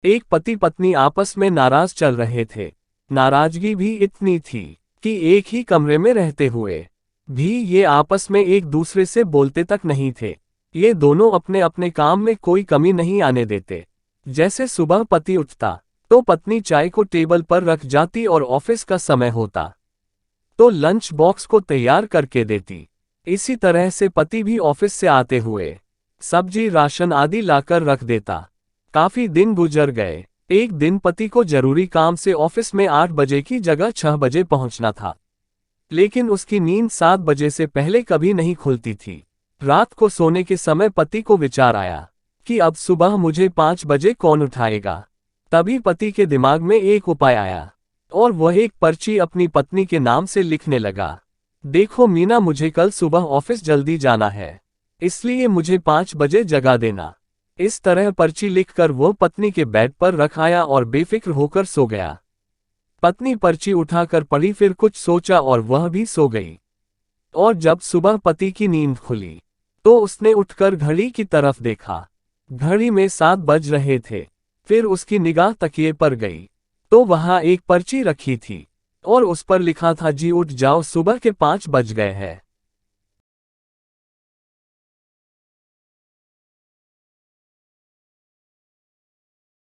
एक पति पत्नी आपस में नाराज चल रहे थे। नाराजगी भी इतनी थी कि एक ही कमरे में रहते हुए भी ये आपस में एक दूसरे से बोलते तक नहीं थे। ये दोनों अपने अपने काम में कोई कमी नहीं आने देते। जैसे सुबह पति उठता तो पत्नी चाय को टेबल पर रख जाती और ऑफिस का समय होता तो लंच बॉक्स को तैयार करके देती। इसी तरह से पति भी ऑफिस से आते हुए सब्जी राशन आदि लाकर रख देता। काफी दिन गुजर गए। एक दिन पति को जरूरी काम से ऑफिस में 8 बजे की जगह 6 बजे पहुंचना था, लेकिन उसकी नींद 7 बजे से पहले कभी नहीं खुलती थी। रात को सोने के समय पति को विचार आया कि अब सुबह मुझे 5 बजे कौन उठाएगा। तभी पति के दिमाग में एक उपाय आया और वह एक पर्ची अपनी पत्नी के नाम से लिखने लगा। देखो मीना, मुझे कल सुबह ऑफिस जल्दी जाना है, इसलिए मुझे 5 बजे जगा देना। इस तरह पर्ची लिखकर वो पत्नी के बेड पर रख आया और बेफिक्र होकर सो गया। पत्नी पर्ची उठाकर पढ़ी, फिर कुछ सोचा और वह भी सो गई। और जब सुबह पति की नींद खुली तो उसने उठकर घड़ी की तरफ देखा। घड़ी में 7 बज रहे थे। फिर उसकी निगाह तकिए पर गई तो वहां एक पर्ची रखी थी और उस पर लिखा था, जी उठ जाओ, सुबह के 5 बज गए हैं।